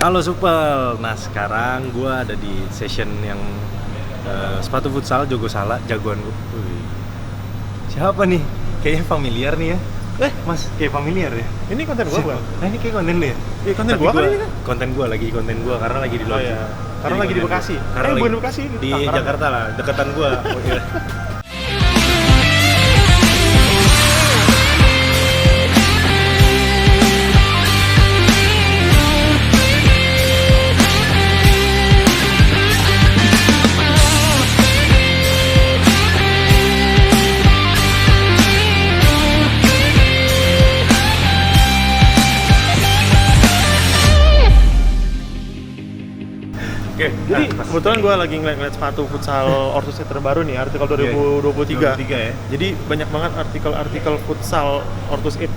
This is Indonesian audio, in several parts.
Halo Supel, nah sekarang gue ada di session yang sepatu futsal Jogosala, jagoan gue. Siapa nih? Kayaknya familiar nih ya. Mas, kayak familiar ya? Ini konten gua bukan? Nah ini kayak konten lu ya? Iya konten gua kan ini kan? Konten gua karena lagi di Loji. Iya. Karena lagi di Bekasi. Karena Bukan di Bekasi, di Jakarta lah, deketan gua. Jadi kebetulan gue lagi ngeliat sepatu futsal Ortus terbaru nih, artikel 2023. Ya. Jadi banyak banget artikel futsal Ortus 8.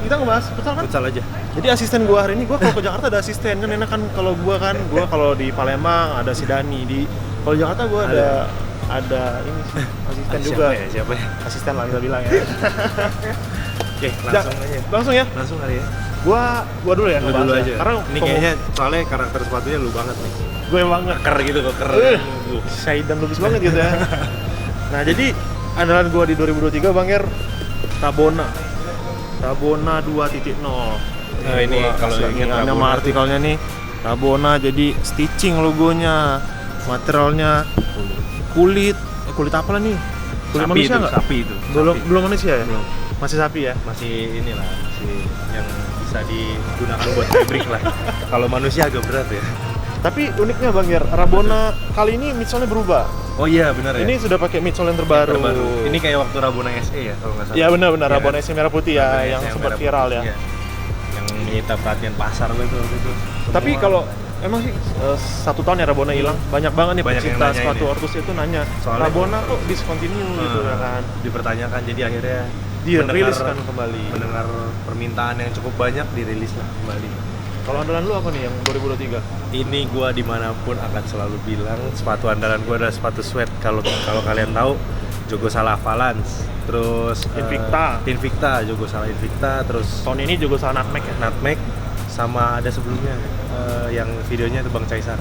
Kita ngebahas futsal kan? Futsal aja. Jadi asisten gue hari ini, gue kalau ke Jakarta ada asisten kan enak kan. Kalau gue kalau di Palembang ada si Dani, kalau di Jakarta gue ada ini sih, asisten juga. Siapa ya? Asisten lah kita bilang ya. Oke, langsung aja. Langsung ya? Langsung kali ya. Gua dulu ya. Lu dulu aja. Karena ini kayaknya soalnya karakter sepatunya lu banget nih. Gue banget. Keker gitu kok, keren. Syaidan lupis banget gitu ya. Nah, jadi andalan gua di 2023 Bang Ger, Rabona 2.0. Nah, ini kalau ingat nama artikelnya nih, Rabona jadi stitching logonya, materialnya kulit apa lah nih? Kulit sapi manusia itu, nggak? sapi itu. Belum manusia ya? Belum. Masih sapi ya? Masih inilah, masih yang bisa digunakan buat fabric lah. Kalau manusia agak berat ya. Tapi uniknya Bang Ger, Rabona kali ini midsole-nya berubah. Oh iya benar ya. Ini sudah pakai midsole yang terbaru. Ini kayak waktu Rabona SE ya kalau nggak salah. Iya benar, Ya, Rabona SE merah putih ya, Rabona yang SE sempat merah viral putih, ya. iya. Yang menyita perhatian pasar gitu. Tapi kalau emang sih 1 tahun ya Rabona hilang, banyak banget nih Banyak yang pecinta nanyain sepatu ya. Ortus itu nanya, Soalnya Rabona kok discontinue gitu ya kan. Dipertanyakan, jadi akhirnya Dirilis kan kembali. Mendengar permintaan yang cukup banyak, dirilis lah kembali. Kalau andalan lu apa nih yang 2023? Ini gua dimanapun akan selalu bilang sepatu andalan gua adalah sepatu sweat. Kalau kalian tahu, Jogosala Valance, terus Invicta, Jogosala Invicta, terus Tahun ini juga salah Nutmeg, sama ada sebelumnya yang videonya itu Bang Caesar.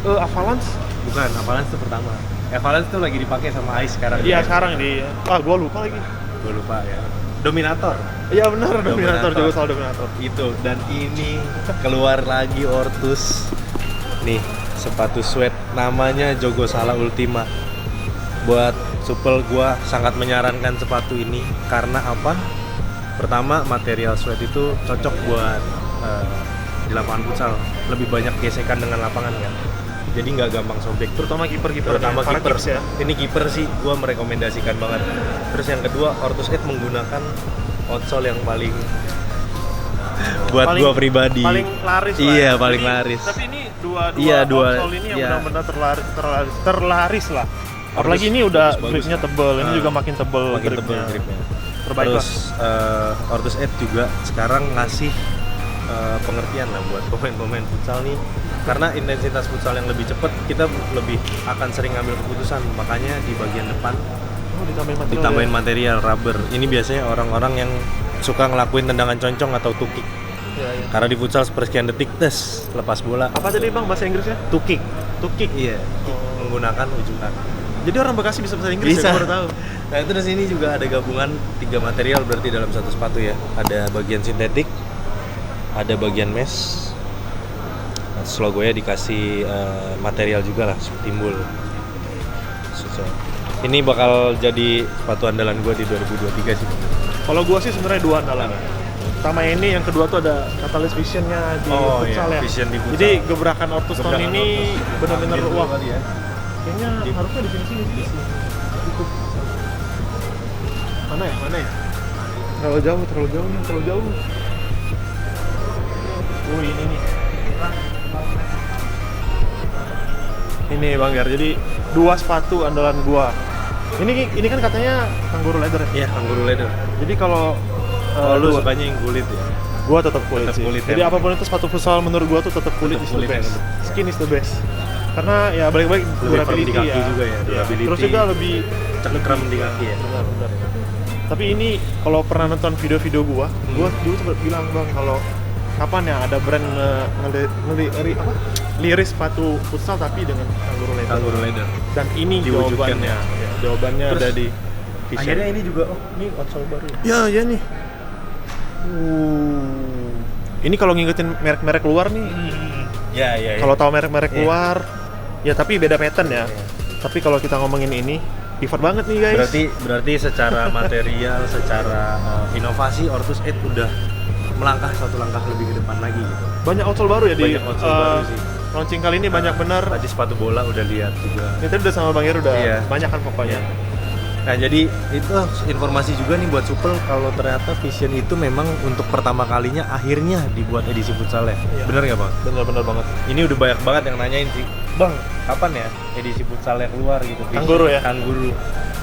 Avalanche? Bukan, Avalanche itu pertama. Avalanche itu lagi dipakai sama Ais sekarang. Iya sekarang gua lupa lagi. Gua lupa ya. Dominator. Iya benar, Dominator, Jogosala Dominator. Itu, dan ini keluar lagi Ortus. Nih, sepatu sweat namanya Jogosala Ultima. Buat Supel, gua sangat menyarankan sepatu ini karena apa? Pertama, material sweat itu cocok buat di lapangan futsal. Lebih banyak gesekan dengan lapangan kan. Jadi nggak gampang sobek. Terutama kiper-kiper. Ya. Ini kiper sih gua merekomendasikan banget. Terus yang kedua, Ortus 8 menggunakan outsole yang paling buat gua pribadi paling laris lah. Iya, paling laris. Tapi ini dua outsole ini yang benar-benar terlaris lah. Apalagi ini udah gripnya tebal, ini juga makin tebal gripnya. Terbaik. Terus Ortus 8 juga sekarang ngasih pengertian lah buat pemain-pemain futsal nih, karena intensitas futsal yang lebih cepat, kita lebih akan sering ngambil keputusan, makanya di bagian depan ditambahin material rubber. Ini biasanya orang-orang yang suka ngelakuin tendangan concong atau two kick. Ya. Karena di futsal sepersekian detik tes lepas bola. Apa tadi Bang bahasa Inggrisnya? Two kick. Iya, menggunakan ujung kaki. Jadi orang Bekasi bisa bahasa Inggris bisa. Ya, baru tahu. Nah, itu di sini juga ada gabungan 3 material berarti dalam satu sepatu ya. Ada bagian sintetik, ada bagian mesh. Terus logonya dikasih material juga lah, timbul. Ini bakal jadi sepatu andalan gue di 2023 sih. Kalau gue sih sebenarnya 2 andalan. Pertama ini, yang kedua tuh ada Catalyst Vision-nya di futsal ya. Vision di futsal. Jadi gebrakan Ortus tahun ini benar-benar wah. Ya. Kayaknya harusnya di sini. Cukup. Mana ya? Terlalu jauh. Ini nih. Ini Bang Gar, jadi 2 sepatu andalan gua. Ini kan katanya kangaroo leather ya? Iya, kangaroo leather. Jadi kalau lu sukanya yang kulit ya? Gua tetap kulit sih. Kulit jadi apapun itu sepatu futsal menurut gua tuh tetap kulit is the best. Skin is the best. Karena ya balik-balik durability di kaki ya. juga ya, durability. Terus juga lebih cengkram di kaki ya. Benar. Tapi ini kalau pernah nonton video-video gua dulu sempat bilang Bang, kalau kapan ya ada brand liris sepatu futsal tapi dengan kangguru leather. Kangguru leather. Dan ini Diwujudkan jawabannya. Ya, jawabannya Terus, ada di t-shirt. Akhirnya ini juga, oh ini outsole baru ya? Ya, ya nih. Ini kalau ngingetin merek-merek luar nih. Ya. Kalau tahu merek-merek Iya. luar, ya tapi beda pattern ya. Iya. Tapi kalau kita ngomongin ini, pivot banget nih guys. Berarti secara material, secara inovasi Ortus 8 udah melangkah satu langkah lebih ke depan lagi gitu. Banyak outsole baru ya di Banyak outsole baru sih. launching kali ini banyak bener. Tadi sepatu bola udah lihat juga. Ini tadi udah sama Bang Heru udah Iya. banyak kan pokoknya. Nah jadi itu informasi juga nih buat Supel kalau ternyata Vision itu memang untuk pertama kalinya akhirnya dibuat edisi futsal ya. Iya. Bener nggak Bang? Bener banget. Ini udah banyak banget yang nanyain sih, Bang kapan ya edisi futsal yang keluar gitu? Vision, Kangguru ya? Kangguru.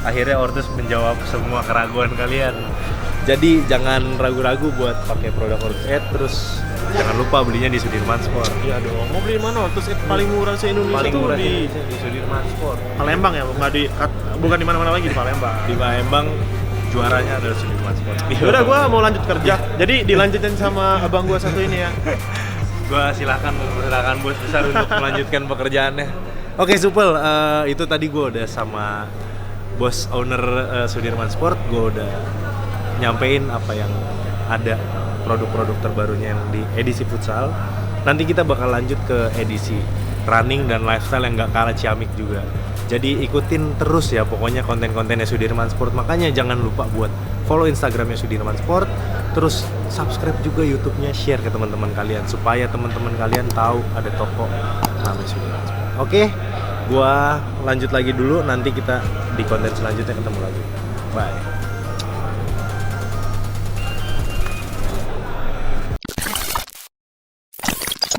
Akhirnya Ortus menjawab semua keraguan kalian. Jadi jangan ragu-ragu buat pakai produk Ortus 8, terus jangan lupa belinya di Sudirman Sport. Iya dong. Mau beli di mana? Terus paling murah se Indonesia Paling tuh murah di di Sudirman Sport. Palembang ya, bukan di mana-mana lagi di Palembang. Di Palembang juaranya adalah Sudirman Sport. Udah gua mau lanjut kerja. Jadi dilanjutin sama abang gua satu ini ya. Gua silakan bos besar untuk melanjutkan pekerjaannya. Oke Supel, itu tadi gua udah sama bos owner Sudirman Sport, gua udah nyampein apa yang ada produk-produk terbarunya yang di edisi futsal. Nanti kita bakal lanjut ke edisi running dan lifestyle yang gak kalah ciamik juga. Jadi ikutin terus ya pokoknya konten-kontennya Sudirman Sport. Makanya jangan lupa buat follow Instagramnya Sudirman Sport. Terus subscribe juga YouTube-nya, share ke teman-teman kalian supaya teman-teman kalian tahu ada toko namanya Sudirman Sport. Oke, gua lanjut lagi dulu. Nanti kita di konten selanjutnya ketemu lagi. Bye.